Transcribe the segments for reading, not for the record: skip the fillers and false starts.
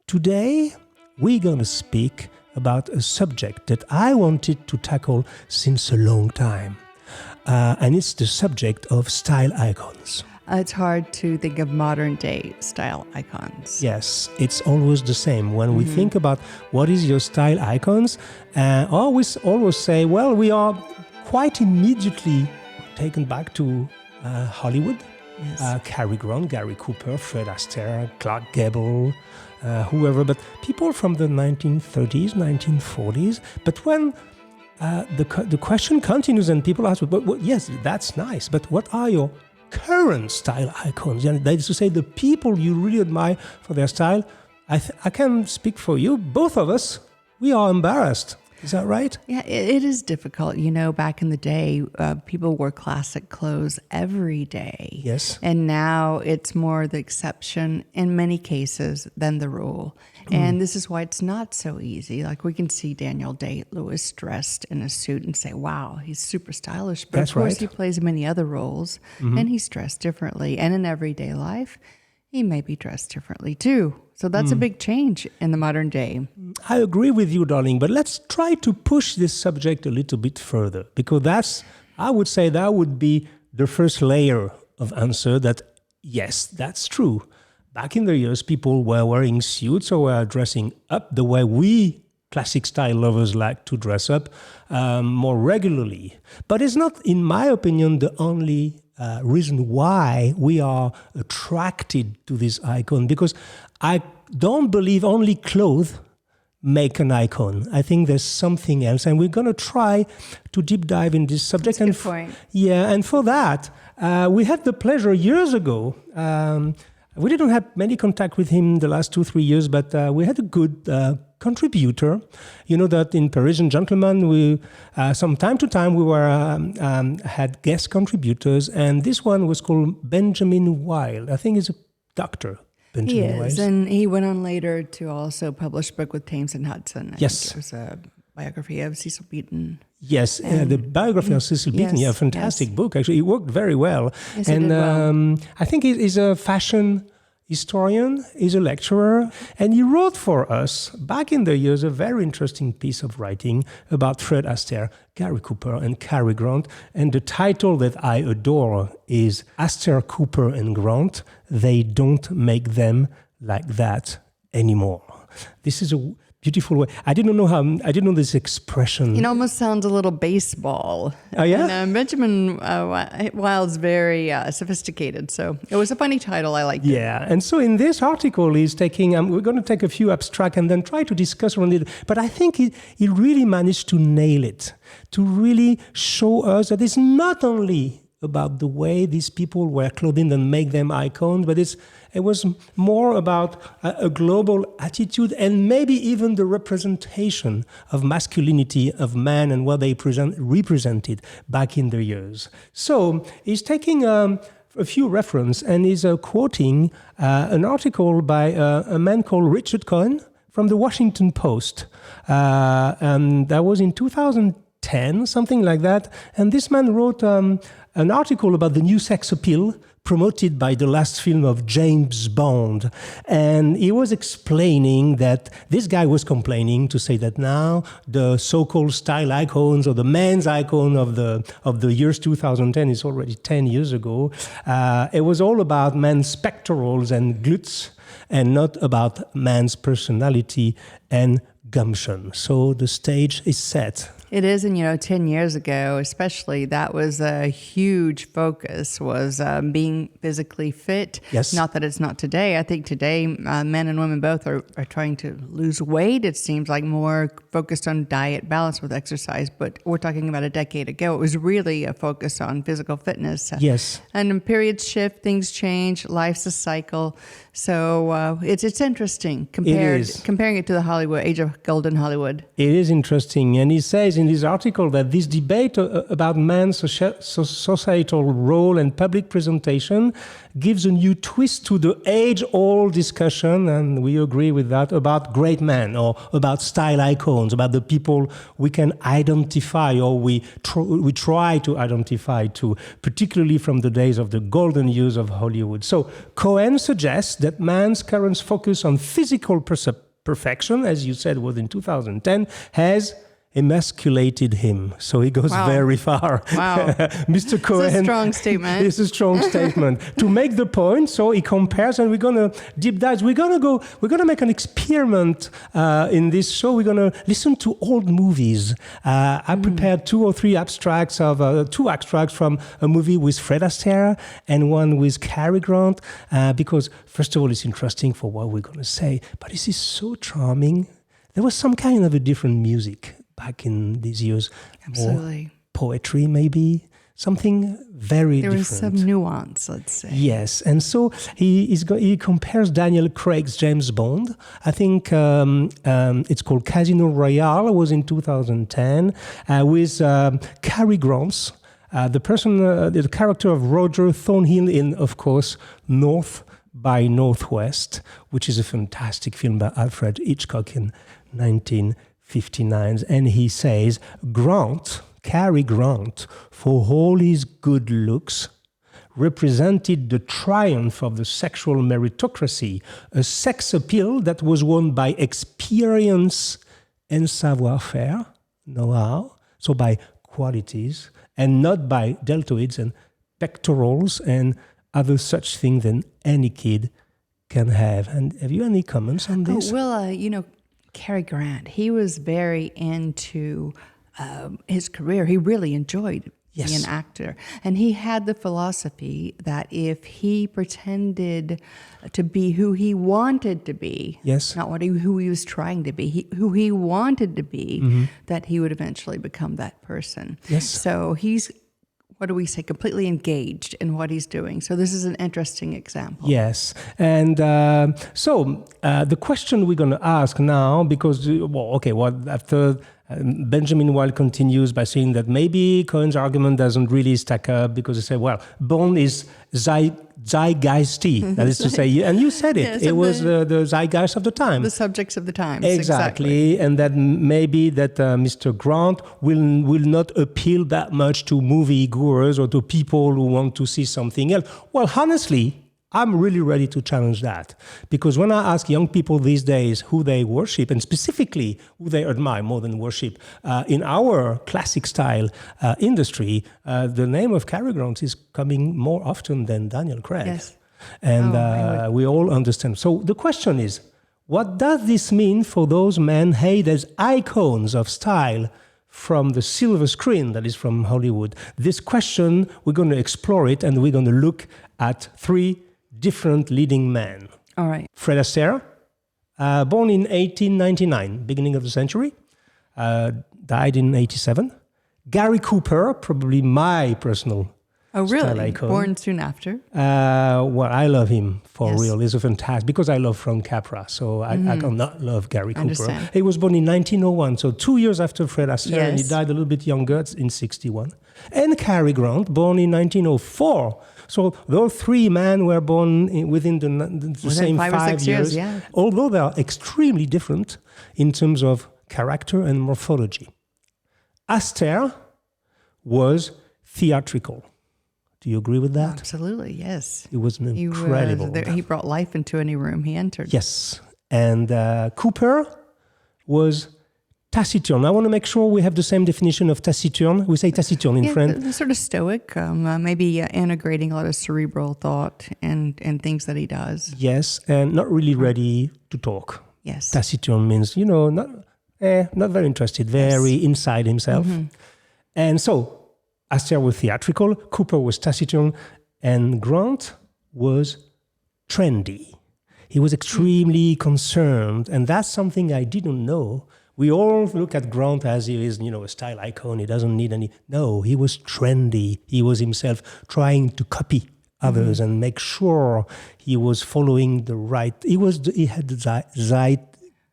Today, we're going to speak about a subject that I wanted to tackle since a long time. And it's the subject of style icons. It's hard to think of modern day style icons. Yes, it's always the same. When we think about what is your style icons, always say, well, we are quite immediately taken back to Hollywood. Yes. Cary Grant, Gary Cooper, Fred Astaire, Clark Gable, whoever, but people from the 1930s, 1940s. But when the question continues and people ask, but yes, that's nice, but what are your current style icons? And that is to say, the people you really admire for their style. I can speak for you, both of us, we are embarrassed. Is that right? Yeah, it is difficult. You know, back in the day, people wore classic clothes every day. Yes. And now it's more the exception in many cases than the rule. And this is why it's not so easy. Like we can see Daniel Day-Lewis dressed in a suit and say, wow, he's super stylish. But That's of course, right. he plays many other roles and he's dressed differently. And in everyday life, he may be dressed differently too. So that's a big change in the modern day. I agree with you, darling, but let's try to push this subject a little bit further, because I would say that would be the first layer of answer that, yes, that's true. Back in the years, people were wearing suits or were dressing up the way we classic style lovers like to dress up more regularly. But it's not, in my opinion, the only reason why we are attracted to this icon, because I don't believe only clothes make an icon. I think there's something else, and we're going to try to deep dive in this subject. That's a good point. Yeah, and for that, we had the pleasure years ago. We didn't have many contact with him the last 2-3 years, but we had a good contributor. You know that in Parisian Gentlemen, we from time to time we had guest contributors, and this one was called Benjamin Wilde. I think he's a doctor. He is, and he went on later to also publish a book with Thames and Hudson. Yes. It was a biography of Cecil Beaton. Yes, the biography of Cecil Beaton, yes, a fantastic book. Actually, it worked very well. Yes, and it did well. I think he's a fashion historian, he's a lecturer, and he wrote for us, back in the years, a very interesting piece of writing about Fred Astaire, Gary Cooper, and Cary Grant. And the title that I adore is Astaire, Cooper, and Grant, They Don't Make Them Like That Anymore. This is a beautiful way. I didn't know this expression. It almost sounds a little baseball. Oh, yeah? And Benjamin Wilde's very sophisticated, so it was a funny title. I liked it. Yeah, and so in this article, he's taking, we're going to take a few abstract and then try to discuss around it. But I think he really managed to nail it, to really show us that it's not only about the way these people wear clothing and make them icons, but it was more about a global attitude and maybe even the representation of masculinity of men and what they represented back in the years. So he's taking a few references and he's quoting an article by a man called Richard Cohen from the Washington Post. And that was in 2010, something like that. And this man wrote an article about the new sex appeal promoted by the last film of James Bond. And he was explaining that this guy was complaining to say that now the so-called style icons or the men's icon of the years 2010 is already 10 years ago. It was all about men's pectorals and glutes and not about man's personality and gumption. So the stage is set. It is, and 10 years ago, especially, that was a huge focus, was being physically fit. Yes. Not that it's not today. I think today, men and women both are trying to lose weight. It seems like more focused on diet, balance with exercise, but we're talking about a decade ago. It was really a focus on physical fitness. Yes. And periods shift, things change, life's a cycle. So it's interesting comparing it to the Hollywood, age of golden Hollywood. It is interesting. And he says in this article that this debate about man's societal role and public presentation gives a new twist to the age-old discussion, and we agree with that, about great men or about style icons, about the people we can identify or we try to identify to, particularly from the days of the golden years of Hollywood. So Cohen suggests that man's current focus on physical perfection, as you said, was in 2010, has emasculated him. So he goes very far. Wow. Mr. Cohen. It's a strong statement. It's a strong statement. To make the point, so he compares, and we're going to deep dive. We're going to make an experiment in this show. We're going to listen to old movies. I prepared two extracts from a movie with Fred Astaire and one with Cary Grant, because first of all, it's interesting for what we're going to say, but this is so charming. There was some kind of a different music back in these years. Absolutely. More poetry, maybe. Something very different. There was some nuance, let's say. Yes. And so he compares Daniel Craig's James Bond. I think it's called Casino Royale. It was in 2010 with Cary Grant's, the character of Roger Thornhill in, of course, North by Northwest, which is a fantastic film by Alfred Hitchcock in 1959. And he says, Cary Grant, for all his good looks, represented the triumph of the sexual meritocracy, a sex appeal that was won by experience and savoir-faire, know-how, so by qualities, and not by deltoids and pectorals and other such things than any kid can have. And have you any comments on this? Cary Grant, he was very into his career. He really enjoyed being an actor. And he had the philosophy that if he pretended to be who he wanted to be, not who he was trying to be, who he wanted to be, that he would eventually become that person. So he's, completely engaged in what he's doing. So this is an interesting example. Yes. And the question we're going to ask now, because, after Benjamin Weil continues by saying that maybe Cohen's argument doesn't really stack up because he said, Bond is zeitgeisty. That is to say, and you said it, it was the zeitgeist of the time. The subjects of the times. Exactly. And that maybe that Mr. Grant will not appeal that much to movie goers or to people who want to see something else. Well, honestly, I'm really ready to challenge that, because when I ask young people these days who they worship, and specifically who they admire more than worship, in our classic style industry, the name of Cary Grant is coming more often than Daniel Craig. Yes. And we all understand. So the question is, what does this mean for those men hailed as icons of style from the silver screen, that is from Hollywood? This question, we're going to explore it, and we're going to look at three different leading men. All right. Fred Astaire, born in 1899, beginning of the century, died in 87. Gary Cooper, probably my personal style icon. Born soon after. I love him for real. He's a fantastic, because I love Frank Capra, so I cannot love Gary Cooper. Understand. He was born in 1901, so 2 years after Fred Astaire, and he died a little bit younger in 61. And Cary Grant, born in 1904. So those three men were born within the same 5 years, although they are extremely different in terms of character and morphology. Astaire was theatrical. Do you agree with that? Absolutely, yes. It was an incredible. He brought life into any room he entered. Yes. And Cooper was taciturn. I want to make sure we have the same definition of taciturn. We say taciturn in French. Sort of stoic, maybe integrating a lot of cerebral thought and things that he does. Yes, and not really ready to talk. Yes. Taciturn means, not very interested, very inside himself. And so, Astaire was theatrical, Cooper was taciturn, and Grant was trendy. He was extremely concerned, and that's something I didn't know. We all look at Grant as he is, a style icon. He doesn't need any. No, he was trendy. He was himself trying to copy others and make sure he was following the right. He had the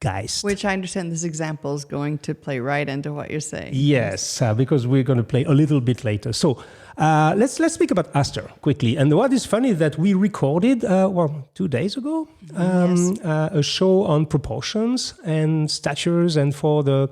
eulogised. Which I understand this example is going to play right into what you're saying. Yes, because we're going to play a little bit later. So let's speak about Astaire quickly. And what is funny is that we recorded, 2 days ago, a show on proportions and statures and for the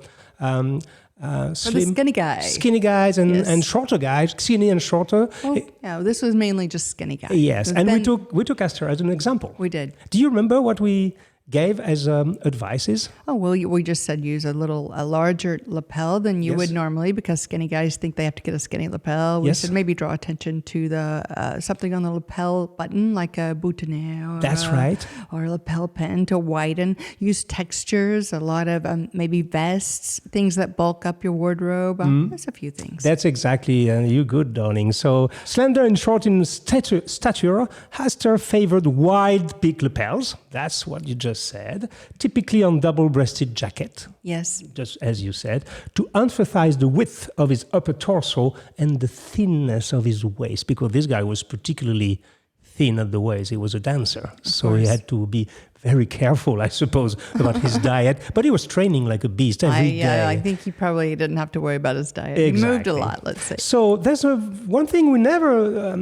slim, skinny guys and shorter guys, skinny and shorter. Well, yeah, this was mainly just skinny guys. Yes, and we took Astaire as an example. We did. Do you remember what we gave as advices? Oh, well, we just said use a larger lapel than you would normally, because skinny guys think they have to get a skinny lapel. We said maybe draw attention to the something on the lapel button, like a boutonniere. That's right. Or a lapel pin to widen. Use textures, a lot of maybe vests, things that bulk up your wardrobe. There's a few things. That's exactly, you good, darling. So, slender and short in stature, Astaire favored wide big lapels. That's what you just said, typically on double-breasted jacket. Yes. Just as you said, to emphasize the width of his upper torso and the thinness of his waist, because this guy was particularly thin at the waist. He was a dancer, so he had to be very careful, I suppose, about his diet. But he was training like a beast every day. I think he probably didn't have to worry about his diet. Exactly. He moved a lot, let's say. So there's one thing we never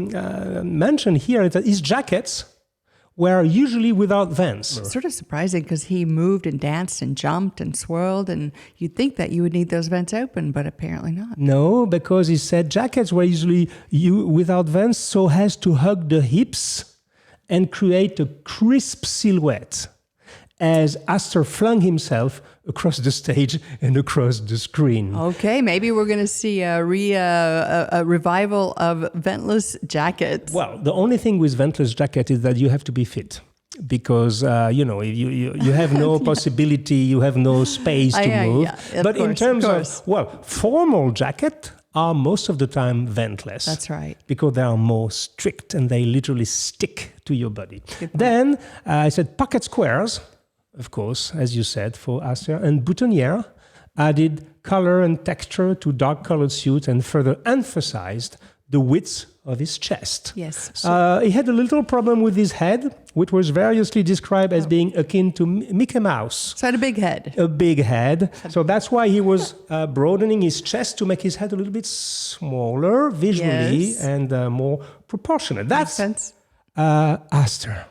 mentioned here, is that his jackets were usually without vents. It's sort of surprising, because he moved and danced and jumped and swirled, and you'd think that you would need those vents open, but apparently not. No, because he said jackets were usually without vents so as to hug the hips and create a crisp silhouette, as Astaire flung himself across the stage and across the screen. Okay, maybe we're going to see a revival of ventless jackets. Well, the only thing with ventless jacket is that you have to be fit, because you have no possibility, you have no space to move. But in terms of formal jacket are most of the time ventless. That's right. Because they are more strict and they literally stick to your body. Then I said pocket squares, of course, as you said, for Astaire, and boutonniere added color and texture to dark-colored suits and further emphasized the width of his chest. Yes. He had a little problem with his head, which was variously described as being akin to Mickey Mouse. So he had a big head. A big head. So that's why he was broadening his chest to make his head a little bit smaller visually and more proportionate. That's sense. Astaire.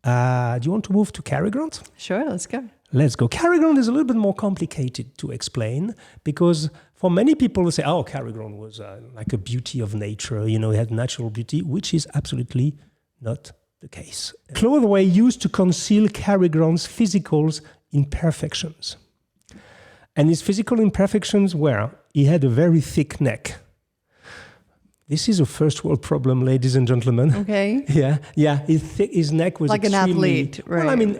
Do you want to move to Cary Grant? Sure, let's go. Let's go. Cary Grant is a little bit more complicated to explain, because for many people they say, oh, Cary Grant was like a beauty of nature, he had natural beauty, which is absolutely not the case. Clothes were used to conceal Cary Grant's physical imperfections. And his physical imperfections were, he had a very thick neck. This is a first world problem, ladies and gentlemen. Okay. Yeah. His neck was like an athlete, right? Well, I mean,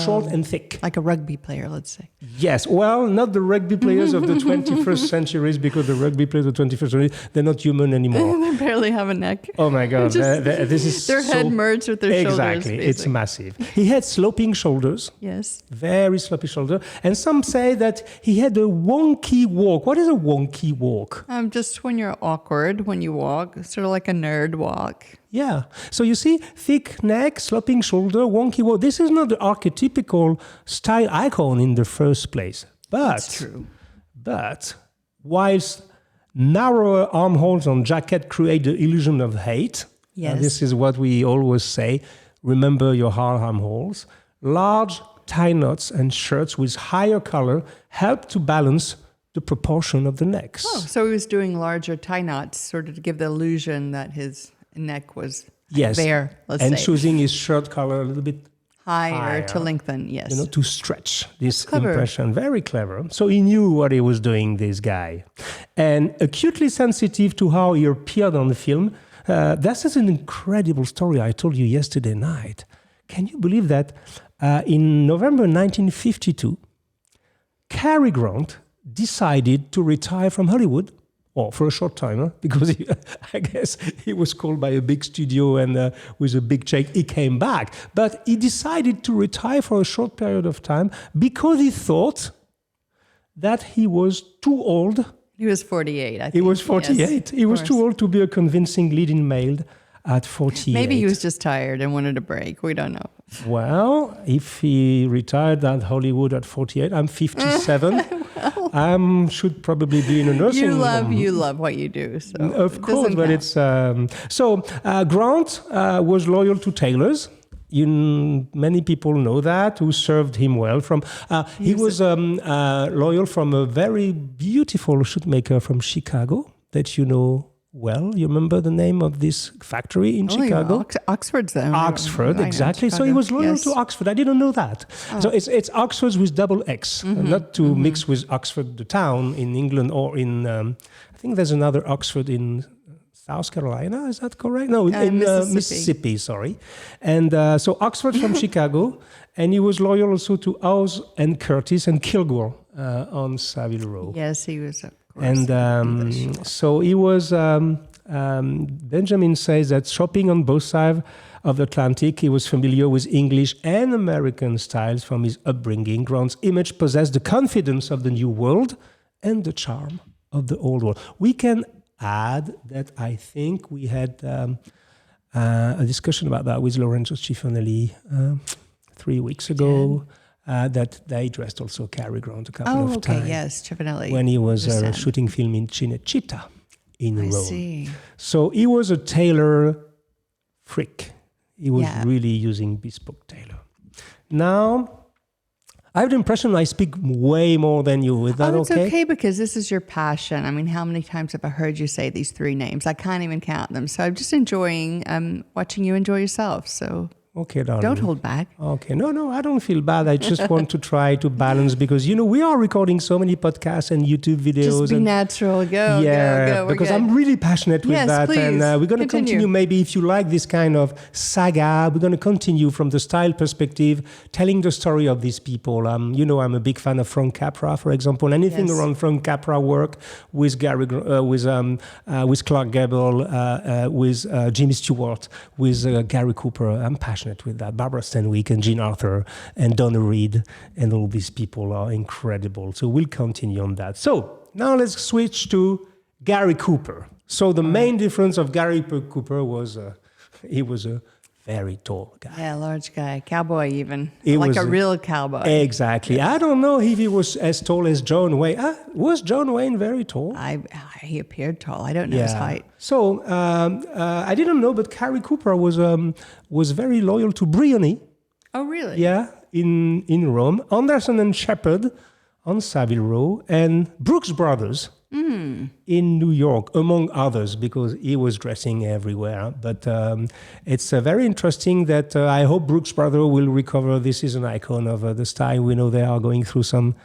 short and thick. Like a rugby player, let's say. Yes. Well, not the rugby players of the 21st centuries, because the rugby players of the 21st century, they're not human anymore. They barely have a neck. Oh my God. This is their head merged with their shoulders. Exactly. It's massive. He had sloping shoulders. Yes. Very sloppy shoulder. And some say that he had a wonky walk. What is a wonky walk? Just when you're awkward, when you walk, sort of like a nerd walk. Yeah. So you see, thick neck, sloping shoulder, wonky walk. This is not the archetypical style icon in the first place. But, that's true. But whilst narrower armholes on jacket create the illusion of height, this is what we always say, remember your armholes, large tie knots and shirts with higher color help to balance the proportion of the necks. Oh, so he was doing larger tie knots, sort of to give the illusion that his neck was bare, let's say. And choosing his shirt color a little bit higher to lengthen, yes. To stretch this impression. Very clever. So he knew what he was doing, this guy. And acutely sensitive to how he appeared on the film. This is an incredible story I told you yesterday night. Can you believe that in November 1952, Cary Grant decided to retire from Hollywood, or for a short time, because I guess he was called by a big studio and with a big check, he came back. But he decided to retire for a short period of time because he thought that he was too old. He was 48, I think. He was 48. Yes, he was too old to be a convincing leading male at 48. Maybe he was just tired and wanted a break. We don't know. Well, if he retired at Hollywood at 48, I'm 57. I should probably be in a nursing home. You love what you do, so Of course, but it's Grant was loyal to tailors. Many people know that, who served him well. He was loyal from a very beautiful shoemaker from Chicago that you know well. You remember the name of this factory in Chicago? Oxford's there. Oxford, exactly. So he was loyal to Oxford. I didn't know that. So it's Oxford with double X, not to mix with Oxford, the town in England, or in, I think there's another Oxford in South Carolina, is that correct? No, in Mississippi, sorry. And so Oxford from Chicago, and he was loyal also to Howes and Curtis and Kilgore on Savile Row. Yes, he was, of course. And so he was, Benjamin says that shopping on both sides of the Atlantic, he was familiar with English and American styles from his upbringing. Grant's image possessed the confidence of the new world and the charm of the old world. We can add that I think we had a discussion about that with Lorenzo Cifanelli 3 weeks ago, that they dressed also Cary Grant a couple of times. Yes, Cifanelli. When he was shooting film in Cinecittà in Rome. See. So he was a tailor freak. He was really using bespoke tailor. Now, I have the impression I speak way more than you. Is that it's okay because this is your passion. I mean, how many times have I heard you say these 3 names? I can't even count them. So I'm just enjoying watching you enjoy yourself. So okay, darling. Don't hold back. Okay, no, I don't feel bad. I just want to try to balance because, we are recording so many podcasts and YouTube videos. Just be natural. Go. Because I'm really passionate with that. Please. And we're going to continue. Maybe if you like this kind of saga, we're going to continue from the style perspective, telling the story of these people. I'm a big fan of Frank Capra, for example. Anything around Frank Capra work with with Clark Gable, with Jimmy Stewart, with Gary Cooper. I'm passionate with that. Barbara Stanwyck and Jean Arthur and Donna Reed and all these people are incredible. So we'll continue on that. So now let's switch to Gary Cooper. So the main difference of Gary Cooper was he was a very tall guy. Yeah, large guy. Cowboy even. He like was a real cowboy. Exactly. Yes. I don't know if he was as tall as John Wayne. Was John Wayne very tall? He appeared tall. I don't know his height. So I didn't know, but Cary Cooper was very loyal to Brioni. Oh, really? Yeah, in Rome. Anderson and Shepard on Savile Row, and Brooks Brothers in New York, among others, because he was dressing everywhere. But it's very interesting that I hope Brooks Brothers will recover. This is an icon of the style. We know they are going through some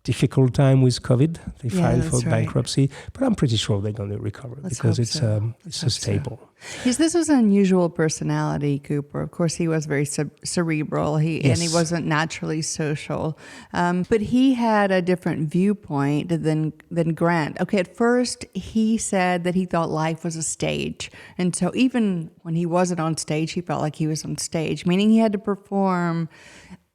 difficult time with COVID. They filed for bankruptcy, but I'm pretty sure they're going to recover because it's a staple. Yes, this was an unusual personality, Cooper. Of course, he was very cerebral. And he wasn't naturally social, but he had a different viewpoint than Grant. Okay, at first he said that he thought life was a stage, and so even when he wasn't on stage, he felt like he was on stage, meaning he had to perform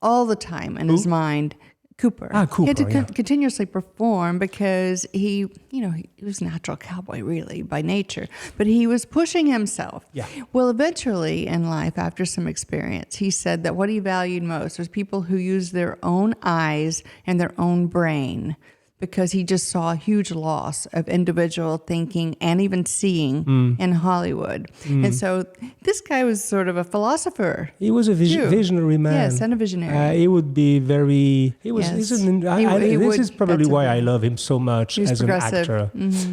all the time in his mind. Cooper. He had to continuously perform because he was a natural cowboy, really, by nature. But he was pushing himself. Yeah. Well, eventually in life, after some experience, he said that what he valued most was people who use their own eyes and their own brain, because he just saw a huge loss of individual thinking and even seeing in Hollywood. And so this guy was sort of a philosopher. He was a visionary man. Yes, and a visionary. He would be very... This is probably why I love him so much as an actor.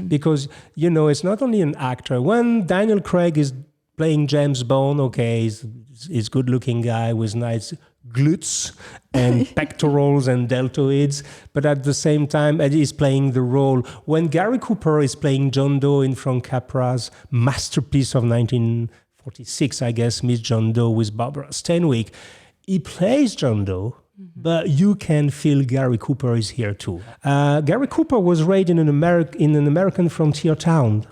Because, it's not only an actor. When Daniel Craig is playing James Bond, he's a good-looking guy with nice glutes and pectorals and deltoids, but at the same time he's playing the role. When Gary Cooper is playing John Doe in Frank Capra's masterpiece of 1946, I guess, Miss John Doe with Barbara Stanwyck, he plays John Doe, but you can feel Gary Cooper is here too. Gary Cooper was raised in an American frontier town.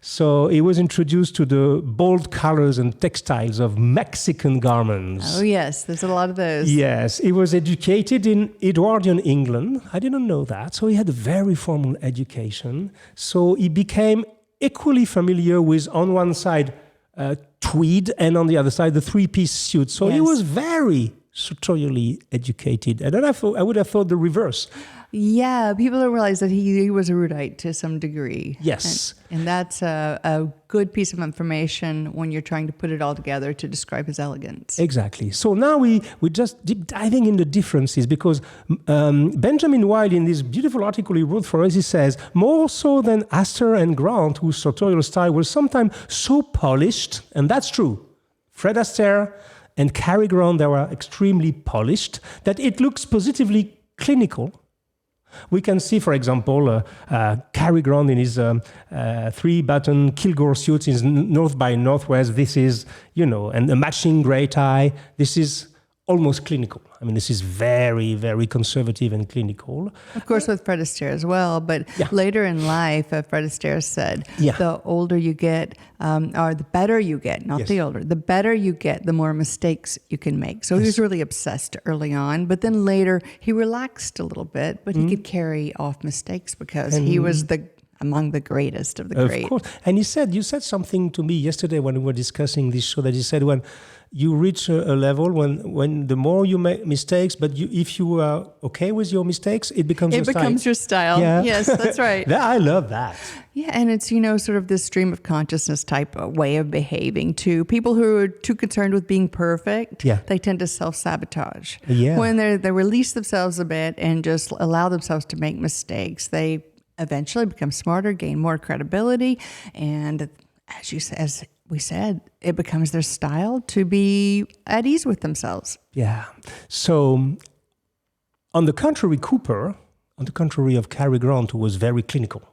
So he was introduced to the bold colors and textiles of Mexican garments. Oh, yes. There's a lot of those. Yes. He was educated in Edwardian England. I didn't know that. So he had a very formal education. So he became equally familiar with, on one side, tweed, and on the other side, the three-piece suit. So he was very sartorially educated. And then I would have thought the reverse. Yeah, people don't realize that he was erudite to some degree. Yes. And that's a good piece of information when you're trying to put it all together to describe his elegance. Exactly. So now we just deep diving in the differences, because Benjamin Wilde, in this beautiful article he wrote for us, he says, more so than Astaire and Grant, whose sartorial style was sometimes so polished, and that's true. Fred Astaire and Cary Grant, they were extremely polished, that it looks positively clinical. We can see, for example, Cary Grant in his three-button Kilgore suit in North by Northwest. This is, and a matching grey tie. This is almost clinical. I mean, this is very, very conservative and clinical. Of course, with Fred Astaire as well. But later in life, Fred Astaire said, the older you get, or the better you get, not the older, the better you get, the more mistakes you can make. So he was really obsessed early on. But then later, he relaxed a little bit, but he could carry off mistakes because he was among the greatest of the great. Of course. And you said something to me yesterday when we were discussing this show, that he said, when you reach a level when the more you make mistakes, but if you are okay with your mistakes, it becomes your style. It becomes your style. Yeah. Yes, that's right. I love that. Yeah, and it's, sort of this stream of consciousness type of way of behaving too. People who are too concerned with being perfect, they tend to self-sabotage. Yeah. When they release themselves a bit and just allow themselves to make mistakes, they eventually become smarter, gain more credibility, and as we said, it becomes their style to be at ease with themselves. Yeah. So, on the contrary of Cary Grant, who was very clinical,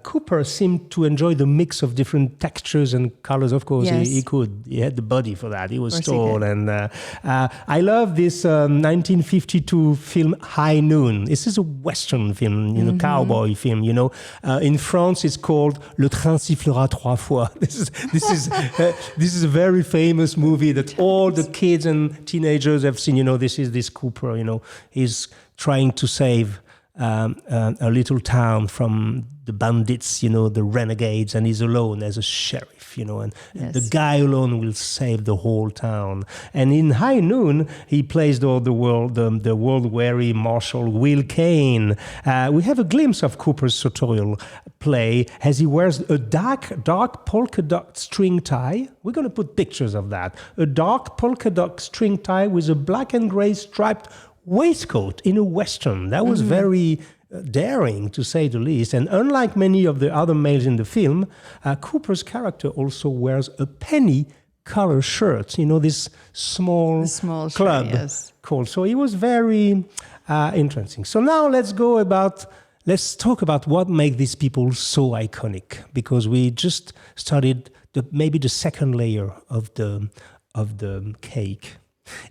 Cooper seemed to enjoy the mix of different textures and colors. Of course, he could. He had the body for that. He was tall. And I love this 1952 film, High Noon. This is a Western film, cowboy film. In France, it's called Le Train sifflera trois fois. This is a very famous movie that all the kids and teenagers have seen. This is this Cooper. He's trying to save a little town from the bandits, the renegades, and he's alone as a sheriff, and the guy alone will save the whole town. And in High Noon, he plays the world-weary Marshal Will Kane. We have a glimpse of Cooper's sartorial play as he wears a dark polka dot string tie. We're going to put pictures of that. A dark polka dot string tie with a black and gray striped waistcoat in a Western. That was very daring, to say the least. And unlike many of the other males in the film, Cooper's character also wears a penny color shirt, this small club called. So it was very interesting. So now let's talk about what makes these people so iconic, because we just started maybe the second layer of the cake.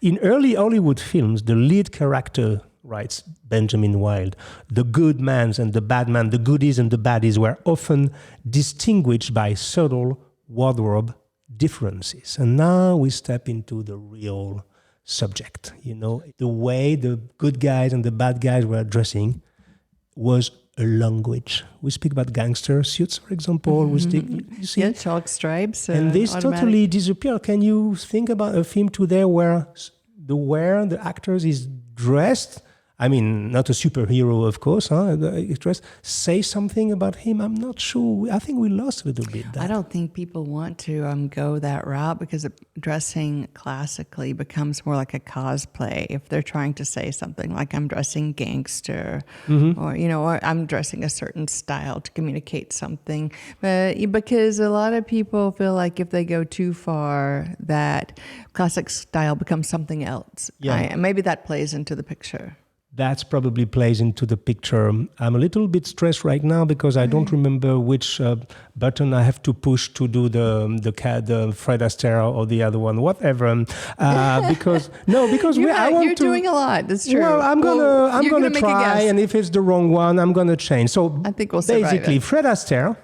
In early Hollywood films, the lead character, writes Benjamin Wilde, the good man and the bad man, the goodies and the baddies, were often distinguished by subtle wardrobe differences. And now we step into the real subject. The way the good guys and the bad guys were dressing was a language. We speak about gangster suits, for example. You see? Chalk stripes. And this totally disappeared. Can you think about a film today where the actors is dressed? I mean, not a superhero, of course, say something about him. I'm not sure. I think we lost a little bit that. I don't think people want to go that route, because dressing classically becomes more like a cosplay. If they're trying to say something like, I'm dressing gangster, or I'm dressing a certain style to communicate something. Because a lot of people feel like if they go too far, that classic style becomes something else. Yeah. Maybe that plays into the picture. That probably plays into the picture. I'm a little bit stressed right now because I don't remember which button I have to push to do the Fred Astaire or the other one, whatever. Because you're doing a lot. That's true. Well, I'm gonna try, and if it's the wrong one, I'm gonna change. So I think we'll survive basically, it. Fred Astaire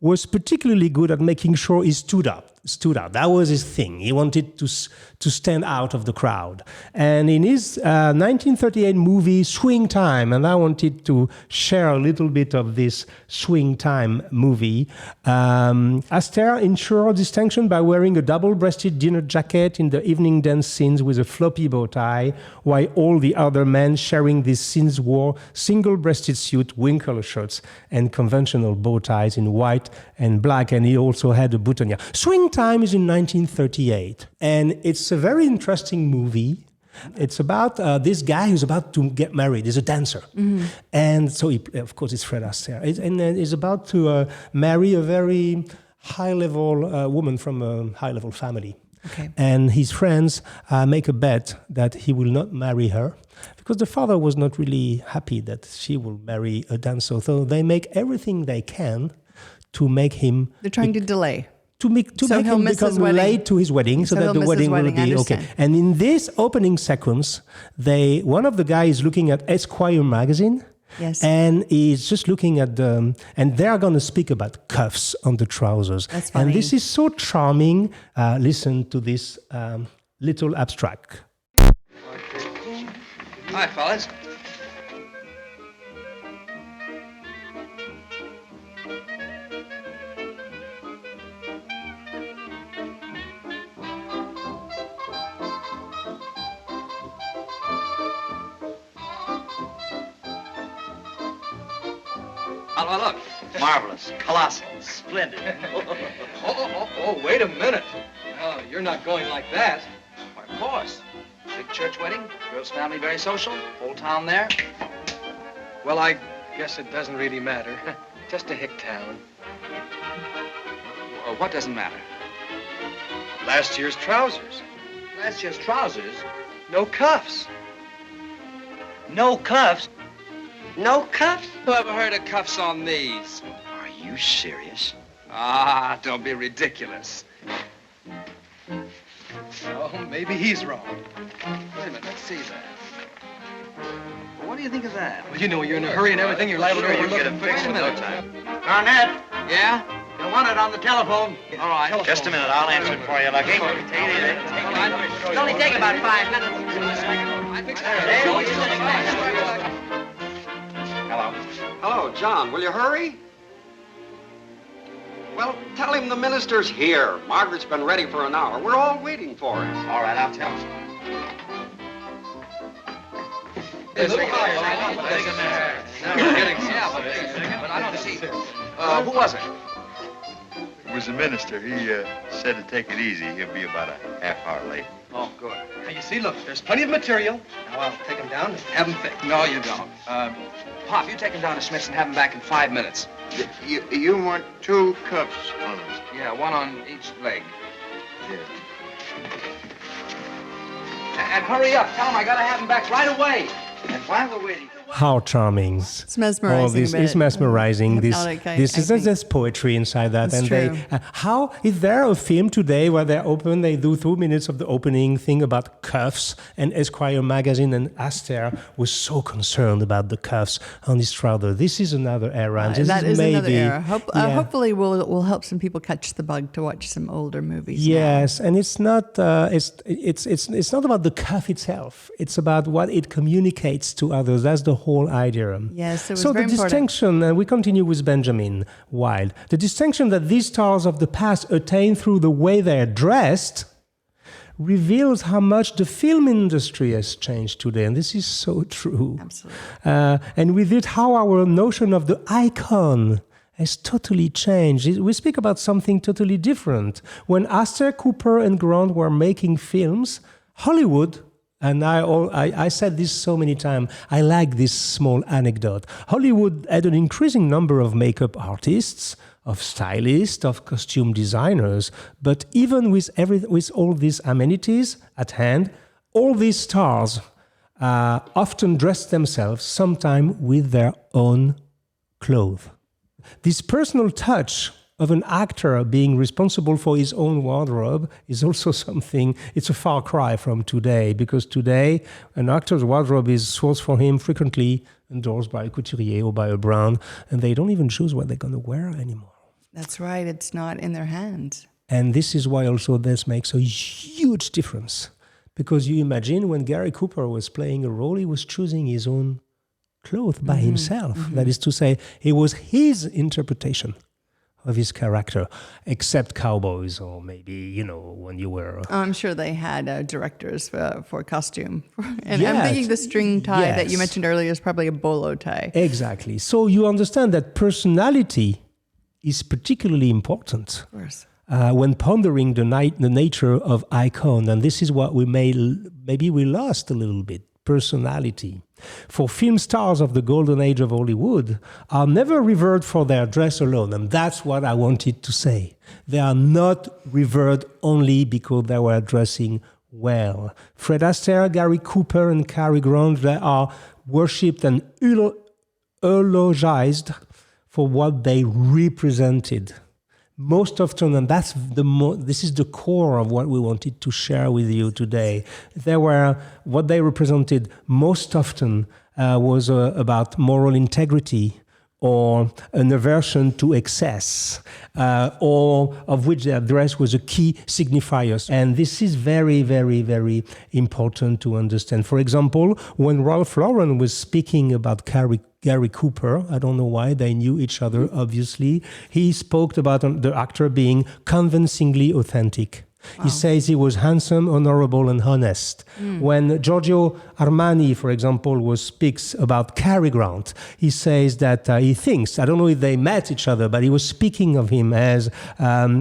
was particularly good at making sure he stood up. stood out. That was his thing. He wanted to stand out of the crowd. And in his 1938 movie Swing Time, and I wanted to share a little bit of this Swing Time movie, Astaire ensured distinction by wearing a double-breasted dinner jacket in the evening dance scenes with a floppy bow tie, while all the other men sharing these scenes wore single-breasted suit, winkle shirts, and conventional bow ties in white and black, and he also had a boutonniere. Swing Time is in 1938, and it's a very interesting movie. It's about this guy who's about to get married. He's a dancer. And so, of course, it's Fred Astaire. And he's about to marry a very high-level woman from a high-level family. Okay. And his friends make a bet that he will not marry her because the father was not really happy that she will marry a dancer. So they make everything they can to make him... They're trying to delay. To make him become late to his wedding, so that the wedding will be okay. And in this opening sequence, one of the guys is looking at Esquire magazine, yes, and he's just looking at and they're going to speak about cuffs on the trousers. That's funny. And this is so charming. Listen to this little abstract. Hi, fellas. Oh, look. Marvelous. Colossal. Splendid. Oh, wait a minute. No, you're not going like that. Why, of course. Big church wedding. Girl's family very social. Whole town there. Well, I guess it doesn't really matter. Just a hick town. What doesn't matter? Last year's trousers. Last year's trousers. No cuffs. No cuffs. No cuffs? Who ever heard of cuffs on these? Are you serious? Ah, don't be ridiculous. Oh, maybe he's wrong. Wait a minute, let's see that. Well, what do you think of that? Well, you know, you're in a hurry and everything. You're liable to Sure, you overlook get it. it Wait fixed a in no minute. time. Garnett? Yeah? You want it on the telephone? All right. Just a minute, I'll answer it for you, Lucky. It'll only take about 5 minutes. Hello. Hello, John. Will you hurry? Well, tell him the minister's here. Margaret's been ready for an hour. We're all waiting for him. All right, I'll tell him. You're getting but I don't see. Who was it? It was the minister. He said to take it easy. He'll be about a half hour late. Oh, good. Now, you see, look, there's plenty of material. Now, I'll take him down and have him fixed. No, you don't. Pop, you take him down to Smith's and have him back in 5 minutes. You want 2 cups on them? Yeah, one on each leg. Yeah. And hurry up. Tell him I gotta have him back right away. And while we're waiting... How charming. It's mesmerizing. All this is mesmerizing. This is think. there's poetry inside that. It's and true. How is there a film today where they do 2 minutes of the opening thing about cuffs, and Esquire magazine and Astaire was so concerned about the cuffs on his trouser. This is another era. And this That is maybe, another era. yeah. Hopefully, we'll help some people catch the bug to watch some older movies. Yes, and it's not it's not about the cuff itself. It's about what it communicates to others. That's the whole idea. Yes, it was so very the distinction, and we continue with Benjamin Wilde. The distinction that these stars of the past attain through the way they are dressed reveals how much the film industry has changed today, and this is so true. Absolutely. And with it, how our notion of the icon has totally changed. We speak about something totally different. When Astaire, Cooper, and Grant were making films, Hollywood, and I said this so many times, I like this small anecdote. Hollywood had an increasing number of makeup artists, of stylists, of costume designers, but even with all these amenities at hand, all these stars often dressed themselves, sometimes with their own clothes. This personal touch of an actor being responsible for his own wardrobe is also something, it's a far cry from today, because today an actor's wardrobe is sourced for him frequently endorsed by a couturier or by a brand, and they don't even choose what they're going to wear anymore. That's right. It's not in their hands. And this is why also this makes a huge difference. Because you imagine when Gary Cooper was playing a role, he was choosing his own clothes by himself. That is to say, it was his interpretation of his character, except cowboys or maybe, when you were... I'm sure they had directors for costume. And Yes. I'm thinking the string tie that you Yes. mentioned earlier is probably a bolo tie. Exactly. So you understand that personality is particularly important. Of course. When pondering the nature of icon, and this is what maybe we lost a little bit, personality. For film stars of the golden age of Hollywood are never revered for their dress alone, and that's what I wanted to say. They are not revered only because they were dressing well. Fred Astaire, Gary Cooper, and Cary Grant, they are worshipped and eulogized for what they represented. Most often, and this is the core of what we wanted to share with you today. What they represented most often was about moral integrity or an aversion to excess, or of which their dress was a key signifier. And this is very, very, very important to understand. For example, when Ralph Lauren was speaking about Gary Cooper, I don't know why, they knew each other, obviously. He spoke about the actor being convincingly authentic. Wow. He says he was handsome, honorable, and honest. When Giorgio Armani, for example, speaks about Cary Grant, he says that he thinks, I don't know if they met each other, but he was speaking of him as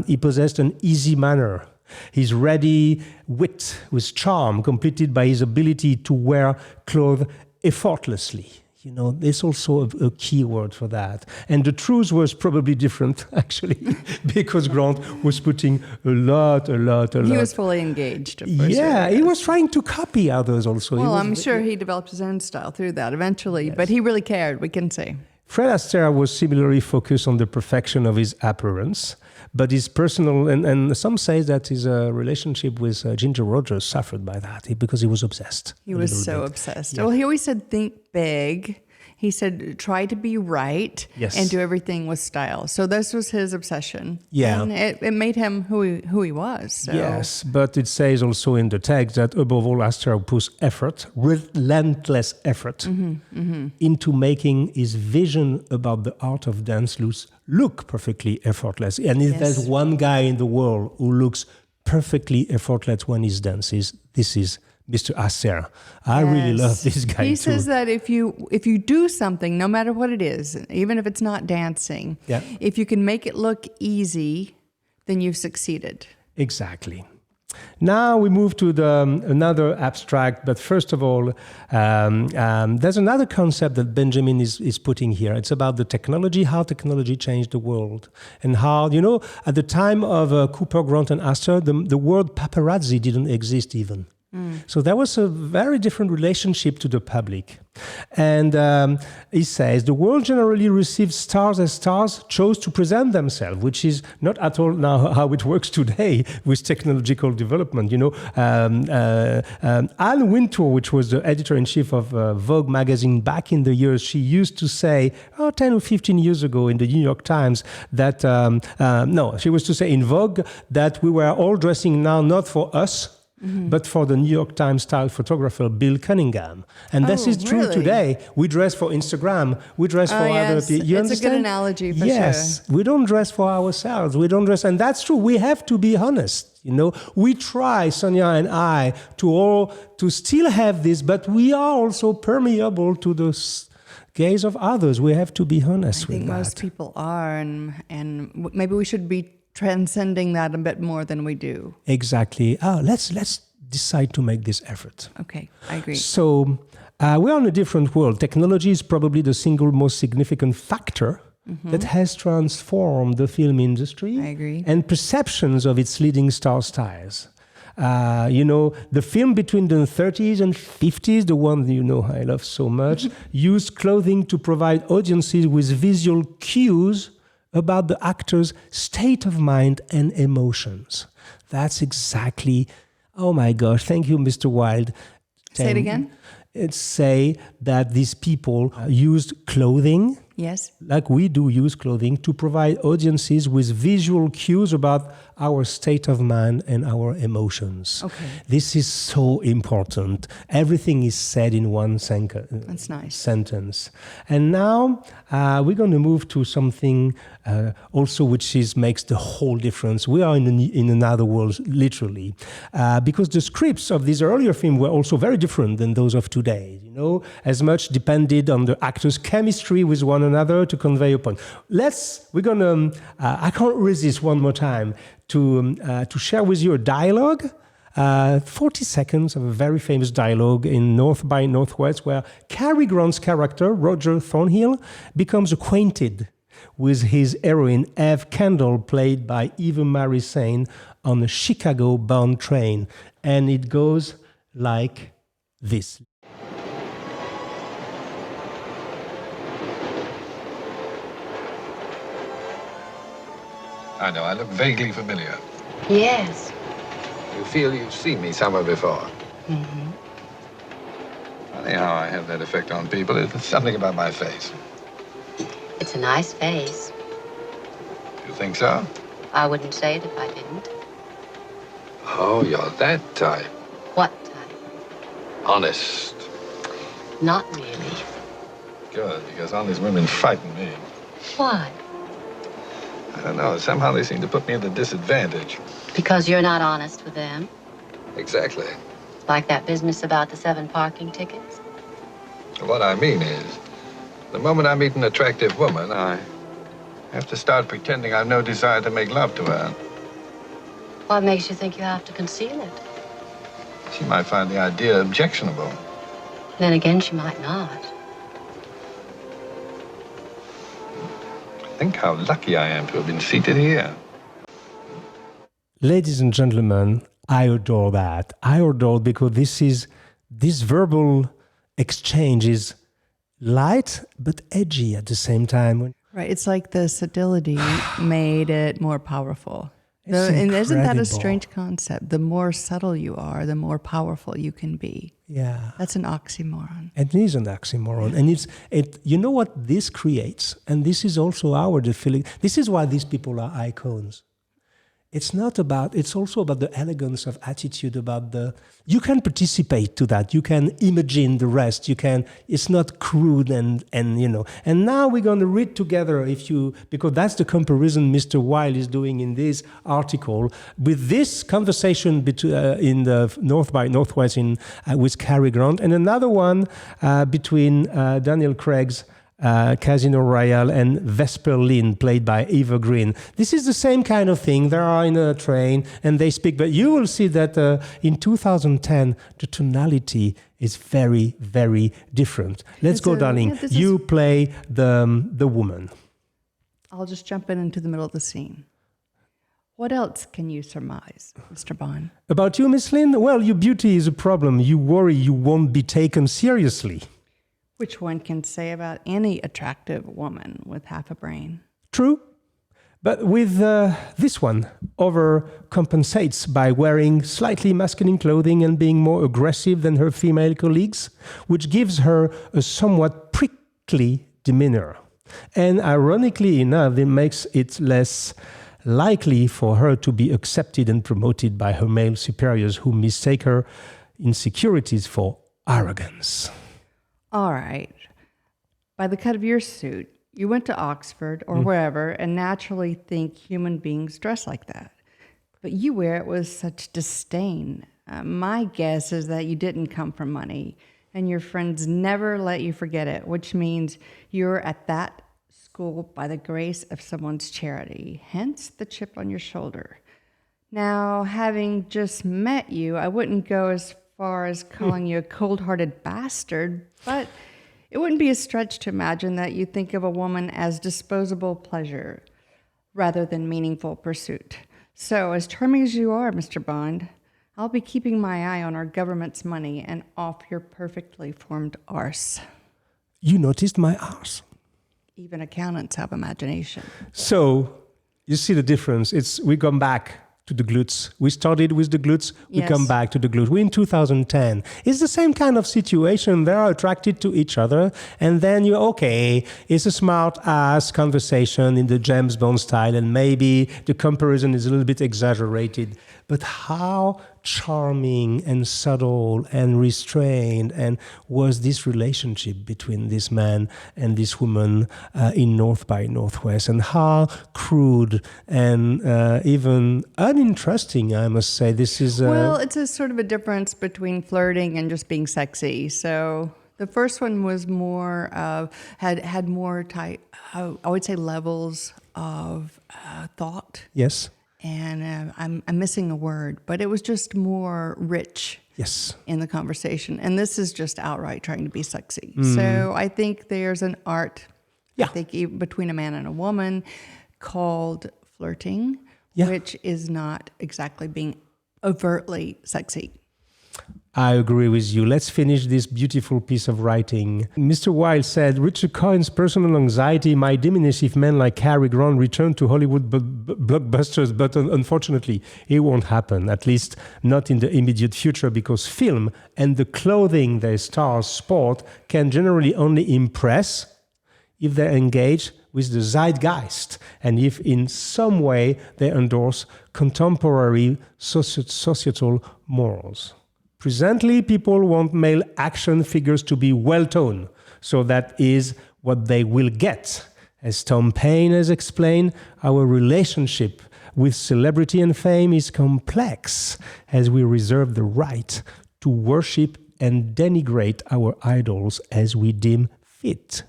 he possessed an easy manner. His ready wit was charm, completed by his ability to wear clothes effortlessly. There's also a key word for that. And the truth was probably different, actually, because Grant was putting a lot. He was fully engaged. He was trying to copy others also. Well, I'm sure he developed his own style through that eventually, Yes. but he really cared, we can say. Fred Astaire was similarly focused on the perfection of his appearance, but his personal, and some say that his relationship with Ginger Rogers suffered by that because he was obsessed. He was so obsessed. Yeah. Well, he always said, think big. He said, try to be right and do everything with style. So this was his obsession. Yeah. And it made him who he was. So. Yes, but it says also in the text that above all, Astaire puts effort, relentless effort, into making his vision about the art of dance look perfectly effortless. And if there's one guy in the world who looks perfectly effortless when he dances, this is Mr. Astaire. I really love this guy He too. says that if you do something, no matter what it is, even if it's not dancing, if you can make it look easy, then you've succeeded. Exactly. Now we move to another abstract, but first of all, there's another concept that Benjamin is putting here. It's about the technology, how technology changed the world, and how, at the time of Cooper, Grant, and Astaire, the word paparazzi didn't exist even. So there was a very different relationship to the public. And he says, the world generally receives stars as stars chose to present themselves, which is not at all now how it works today with technological development. Anne Wintour, which was the editor-in-chief of Vogue magazine back in the years, she used to say, 10 or 15 years ago in the New York Times, that, she was to say in Vogue that we were all dressing now not for us, but for the New York Times style photographer Bill Cunningham. And this is true today. We dress for Instagram. We dress for other people. You understand? It's a good analogy for sure. We don't dress for ourselves. We don't dress. And that's true. We have to be honest. We try, Sonya and I, to still have this, but we are also permeable to the gaze of others. We have to be honest with that. I think most people are, and maybe we should be transcending that a bit more than we do. Exactly. Let's decide to make this effort. Okay, I agree. So we're in a different world. Technology is probably the single most significant factor that has transformed the film industry. I agree. And perceptions of its leading star styles. The film between the 30s and 50s, the one I love so much, used clothing to provide audiences with visual cues about the actor's state of mind and emotions. That's exactly, oh my gosh, thank you, Mr. Wilde. Say it again. Say that these people used clothing, yes, like we do use clothing, to provide audiences with visual cues about our state of mind and our emotions. Okay. This is so important. Everything is said in one That's nice. sentence. And now we're going to move to something also which makes the whole difference. We are in another world, literally, because the scripts of these earlier films were also very different than those of today. You know, as much depended on the actors' chemistry with one another to convey a point. We're gonna. I can't resist one more time to share with you a dialogue. 40 seconds of a very famous dialogue in North by Northwest, where Cary Grant's character, Roger Thornhill, becomes acquainted with his heroine, Eve Kendall, played by Eva Marie Saint, on a Chicago-bound train. And it goes like this. I know, I look vaguely familiar. Yes. You feel you've seen me somewhere before. Mm-hmm. Funny how I have that effect on people. It's something about my face. It's a nice face. You think so? I wouldn't say it if I didn't. Oh, you're that type. What type? Honest. Not really. Good, because honest women frighten me. Why? I don't know, somehow they seem to put me at a disadvantage. Because you're not honest with them? Exactly. Like that business about the 7 parking tickets? What I mean is, the moment I meet an attractive woman, I have to start pretending I've no desire to make love to her. What makes you think you have to conceal it? She might find the idea objectionable. Then again, she might not. Think how lucky I am to have been seated here. Ladies and gentlemen, I adore that. I adore it because this verbal exchange is light but edgy at the same time. Right. It's like the subtlety made it more powerful. It's And isn't that incredible. a strange concept? The more subtle you are, the more powerful you can be. Yeah. That's an oxymoron. It is an oxymoron. And you know what this creates? And this is also the feeling. This is why these people are icons. It's also about the elegance of attitude, you can participate to that. You can imagine the rest. It's not crude and now we're going to read together because that's the comparison Mr. Wilde is doing in this article with this conversation in the North by Northwest with Cary Grant and another one between Daniel Craig's Casino Royale and Vesper Lynn, played by Eva Green. This is the same kind of thing. They are in a train and they speak, but you will see that in 2010, the tonality is very, very different. Let's go, darling. You play the woman. I'll just jump into the middle of the scene. What else can you surmise, Mr. Bond? About you, Miss Lynn? Well, your beauty is a problem. You worry you won't be taken seriously. Which one can say about any attractive woman with half a brain? True. But with this one, overcompensates by wearing slightly masculine clothing and being more aggressive than her female colleagues, which gives her a somewhat prickly demeanor. And ironically enough, it makes it less likely for her to be accepted and promoted by her male superiors who mistake her insecurities for arrogance. All right. By the cut of your suit, you went to Oxford or wherever and naturally think human beings dress like that. But you wear it with such disdain. My guess is that you didn't come from money and your friends never let you forget it, which means you're at that school by the grace of someone's charity, hence the chip on your shoulder. Now, having just met you, I wouldn't go as far as calling you a cold-hearted bastard, but it wouldn't be a stretch to imagine that you think of a woman as disposable pleasure rather than meaningful pursuit. So, as charming as you are, Mr. Bond, I'll be keeping my eye on our government's money and off your perfectly formed arse. You noticed my arse? Even accountants have imagination. So, you see the difference. We come back to the glutes. We started with the glutes, we Yes. come back to the glutes. We're in 2010. It's the same kind of situation. They're attracted to each other, and then you're okay. It's a smart ass conversation in the James Bond style, and maybe the comparison is a little bit exaggerated. But how charming and subtle and restrained and was this relationship between this man and this woman in North by Northwest, and how crude and even uninteresting, I must say. This is Well, it's a sort of a difference between flirting and just being sexy. So the first one was more had more type, I would say, levels of thought. yes, And I'm missing a word, but it was just more rich yes, in the conversation. And this is just outright trying to be sexy. So I think there's an art, Yeah. I think, between a man and a woman called flirting, Yeah. which is not exactly being overtly sexy. I agree with you. Let's finish this beautiful piece of writing. Mr. Wilde said, Richard Cohen's personal anxiety might diminish if men like Cary Grant return to Hollywood blockbusters, but unfortunately, it won't happen, at least not in the immediate future, because film and the clothing their stars sport can generally only impress if they engage with the zeitgeist and if in some way they endorse contemporary societal morals. Presently, people want male action figures to be well-toned, so that is what they will get. As Tom Paine has explained, our relationship with celebrity and fame is complex, as we reserve the right to worship and denigrate our idols as we deem fit.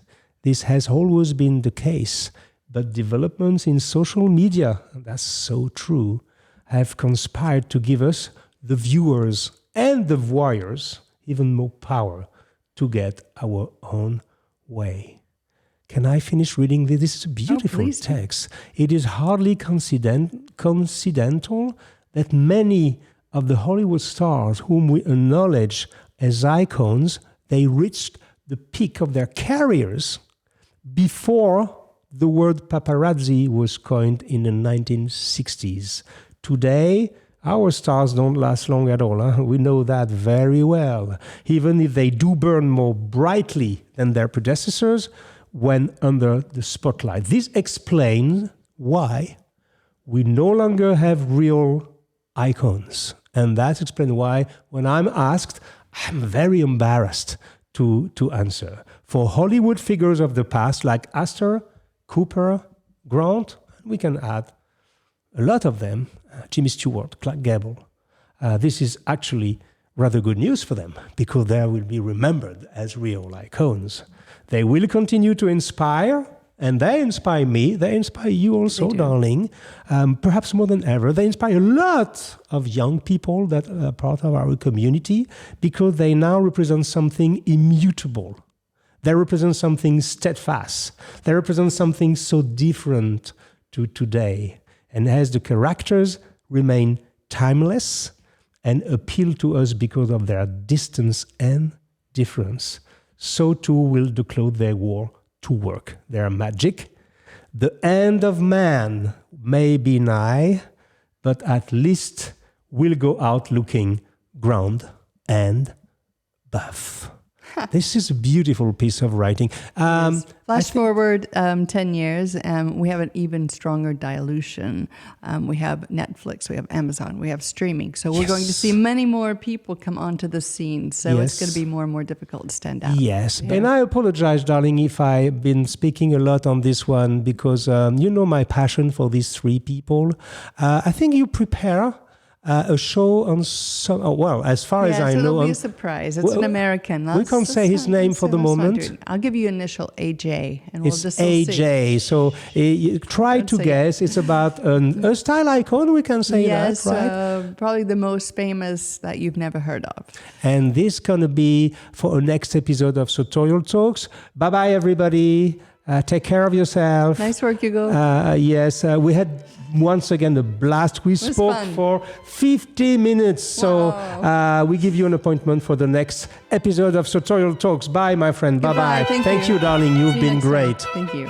This has always been the case, but developments in social media, and that's so true, have conspired to give us, the viewers and the voyeurs, even more power to get our own way. Can I finish reading this? This is a beautiful please do. text. It is hardly coincidental that many of the Hollywood stars whom we acknowledge as icons, they reached the peak of their careers before the word paparazzi was coined in the 1960s. Today, our stars don't last long at all. Huh? We know that very well. Even if they do burn more brightly than their predecessors when under the spotlight. This explains why we no longer have real icons. And that explains why when I'm asked, I'm very embarrassed to answer. For Hollywood figures of the past like Astaire, Cooper, Grant, we can add a lot of them, Jimmy Stewart, Clark Gable. This is actually rather good news for them because they will be remembered as real icons. They will continue to inspire, and they inspire me. They inspire you also, darling, perhaps more than ever. They inspire a lot of young people that are part of our community because they now represent something immutable. They represent something steadfast. They represent something so different to today. And as the characters remain timeless and appeal to us because of their distance and difference, so too will the clothes they wore to work. Their magic. The end of man may be nigh, but at least we'll go out looking grand and buff. This is a beautiful piece of writing. Flash forward 10 years, we have an even stronger dilution. We have Netflix, we have Amazon, we have streaming. So we're going to see many more people come onto the scene. So it's going to be more and more difficult to stand out. Yes, and I apologize, darling, if I've been speaking a lot on this one because you know my passion for these three people. I think you prepare a show on some, as far as I know. It'll be a surprise. It's an American. We can't say his name for the moment. I'll give you initial AJ, and we'll it's just AJ. see. So you try to guess. It's about a style icon. We can say that, right? Probably the most famous that you've never heard of. And this is gonna be for a next episode of Sartorial Talks. Bye bye, everybody. Take care of yourself. Nice work, Hugo. Yes, we had once again a blast. We spoke for 50 minutes. So we give you an appointment for the next episode of Sartorial Talks. Bye, my friend. Bye-bye. Thank you, darling. You've been great. Thank you.